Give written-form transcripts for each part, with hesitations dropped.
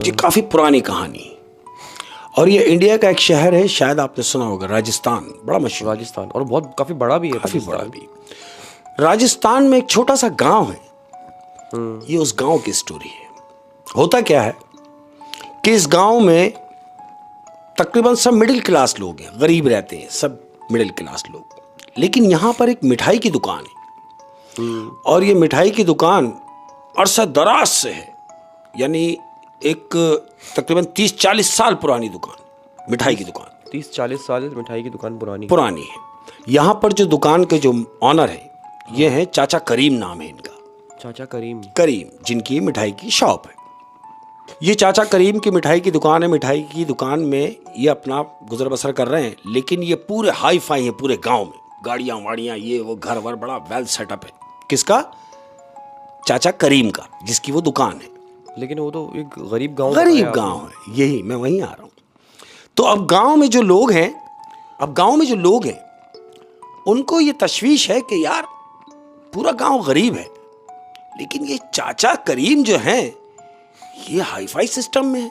ये काफ़ी पुरानी कहानी और ये इंडिया का एक शहर है, शायद आपने सुना होगा, राजस्थान। बड़ा मशहूर राजस्थान, और बहुत काफ़ी बड़ा भी है। काफ़ी बड़ा भी। राजस्थान में एक छोटा सा गांव है। ये उस गांव की स्टोरी है। होता क्या है कि इस गांव में तकरीबन सब मिडिल क्लास लोग हैं, गरीब रहते हैं सब मिडिल क्लास लोग। लेकिन यहाँ पर एक मिठाई की दुकान है और ये मिठाई की दुकान अरसा दराज से है, यानी एक तकरीबन 30-40 साल पुरानी दुकान, मिठाई की दुकान 30-40 साल मिठाई की दुकान पुरानी है। यहाँ पर जो दुकान के जो ऑनर हैं ये हैं चाचा करीम, नाम है इनका। चाचा करीम, जिनकी मिठाई की शॉप है। ये चाचा करीम की मिठाई की दुकान है। मिठाई की दुकान में ये अपना गुजर बसर कर रहे हैं, लेकिन ये पूरे हाई फाई हैं पूरे गांव में, गाड़ियां वाड़ियां ये वो, घर वर, बड़ा वेल सेटअप है। किसका? चाचा करीम का, जिसकी वो दुकान है। लेकिन वो तो एक गरीब गांव है। यही मैं वहीं आ रहा हूँ। तो अब गांव में जो लोग हैं उनको ये तशवीश है कि यार पूरा गांव गरीब है, लेकिन ये चाचा करीम जो हैं ये हाई फाई सिस्टम में है।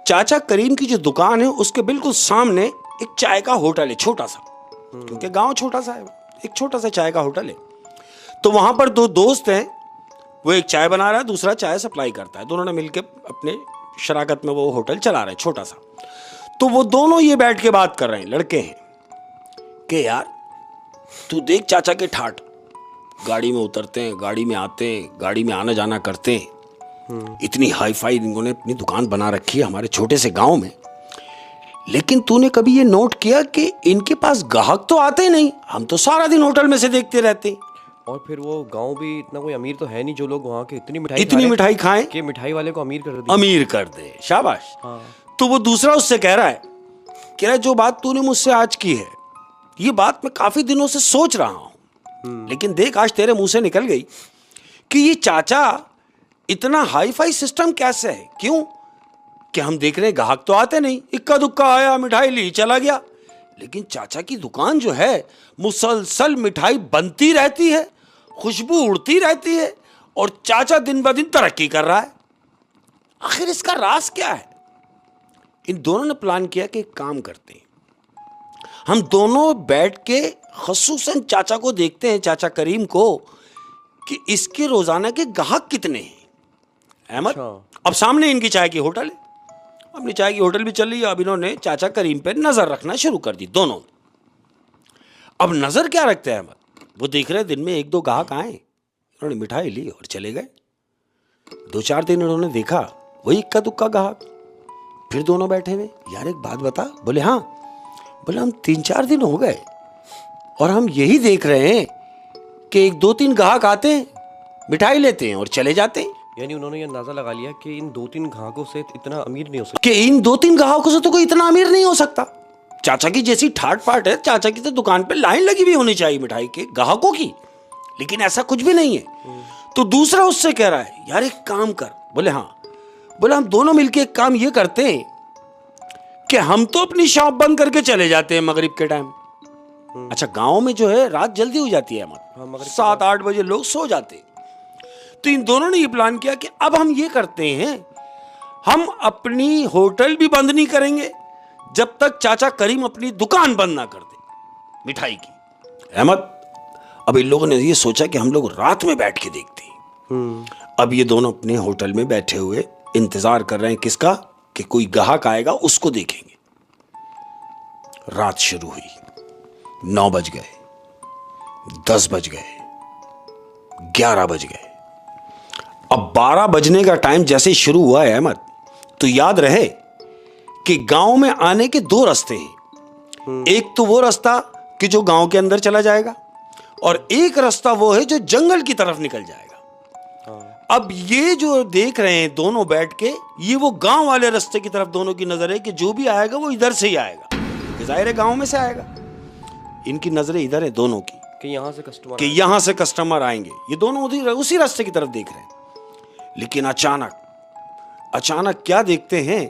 चाचा करीम की जो दुकान है उसके बिल्कुल सामने एक चाय का होटल है, छोटा सा, क्योंकि गांव छोटा सा है, एक छोटा सा चाय का होटल है। तो वहां पर दो दोस्त हैं, वो एक चाय बना रहा है, दूसरा चाय सप्लाई करता है। दोनों ने मिलकर अपने शराकत में वो होटल चला रहे हैं, छोटा सा। तो वो दोनों ये बैठ के बात कर रहे हैं, लड़के हैं, कि यार तू देख चाचा के ठाट, गाड़ी में उतरते हैं, गाड़ी में आते हैं, गाड़ी में आना जाना करते हैं। इतनी हाई फाई इन्होंने अपनी दुकान बना रखी है हमारे छोटे से गांव में। लेकिन तूने कभी ये नोट किया कि इनके पास ग्राहक तो आते ही नहीं, हम तो सारा दिन होटल में से देखते रहते हैं। और फिर वो गांव भी इतना कोई अमीर तो है नहीं, जो लोग वहाँ के इतनी मिठाई खाएं कि मिठाई वाले को अमीर कर दे। शाबाश। हाँ। तो वो दूसरा उससे कह रहा है जो बात तूने मुझसे आज की है, ये बात मैं काफी दिनों से सोच रहा हूं, लेकिन देख आज तेरे मुंह से निकल गई कि ये चाचा इतना हाई फाई सिस्टम कैसे है। क्यों कि हम देख रहे हैं ग्राहक तो आते नहीं, इक्का दुक्का आया, मिठाई ली, चला गया। लेकिन चाचा की दुकान जो है मुसलसल मिठाई बनती रहती है, खुशबू उड़ती रहती है, और चाचा दिन ब दिन तरक्की कर रहा है। आखिर इसका राज क्या है? इन दोनों ने प्लान किया कि एक काम करते हैं, हम दोनों बैठ के खसूसन चाचा को देखते हैं, चाचा करीम को, कि इसके रोजाना के ग्राहक कितने हैं। अहमद, अब सामने इनकी चाय की होटल है, अपनी चाय की होटल भी चल रही है। अब इन्होंने चाचा करीम पे नजर रखना शुरू कर दी दोनों। अब नजर क्या रखते हैं अहमद, वो देख रहे दिन में 1-2 ग्राहक आए, इन्होंने मिठाई ली और चले गए। 2-4 दिन इन्होंने देखा, वही इक्का दुक्का ग्राहक। फिर दोनों बैठे हुए, यार एक बात बता। बोले हाँ। बोले हम 3-4 दिन हो गए और हम यही देख रहे हैं कि 1-2-3 ग्राहक आते हैं, मिठाई लेते हैं और चले जाते हैं। यानी उन्होंने ये अंदाजा लगा लिया कि इन 2-3 ग्राहकों से इतना अमीर नहीं हो सकता, कि इन 2-3 ग्राहकों से तो कोई इतना अमीर नहीं हो सकता। चाचा की जैसी ठाट पाट है, चाचा की तो दुकान पे लाइन लगी हुई होनी चाहिए मिठाई के ग्राहकों की, लेकिन ऐसा कुछ भी नहीं है। तो दूसरा उससे कह रहा है, यार एक काम कर। बोले हाँ। बोले हम दोनों मिलके एक काम ये करते हैं कि हम तो अपनी शॉप बंद करके चले जाते हैं मगरिब के टाइम। अच्छा, गांव में जो है रात जल्दी हो जाती है, 7-8 बजे लोग सो जाते। तो इन दोनों ने ये प्लान किया कि अब हम ये करते हैं, हम अपनी होटल भी बंद नहीं करेंगे जब तक चाचा करीम अपनी दुकान बंद ना कर दे मिठाई की। अहमद, अब इन लोगों ने ये सोचा कि हम लोग रात में बैठ के देखते हैं। अब ये दोनों अपने होटल में बैठे हुए इंतजार कर रहे हैं, किसका? कि कोई ग्राहक आएगा, उसको देखेंगे। रात शुरू हुई, 9 बज गए, 10 बज गए, 11 बज गए। अब 12 बजने का टाइम जैसे ही शुरू हुआ है अहमद, तो याद रहे कि गांव में आने के 2 रास्ते हैं। एक तो वो रास्ता कि जो गांव के अंदर चला जाएगा, और एक रास्ता वो है जो जंगल की तरफ निकल जाएगा। अब ये जो देख रहे हैं दोनों बैठ के, ये वो गांव वाले रास्ते की तरफ दोनों की नजर है कि जो भी आएगा वो इधर से ही आएगा, जाहिर है गांव में से आएगा। इनकी नजरें इधर है दोनों की कि यहाँ से कस्टमर आएंगे। ये दोनों उसी रास्ते की तरफ देख रहे हैं। लेकिन अचानक क्या देखते हैं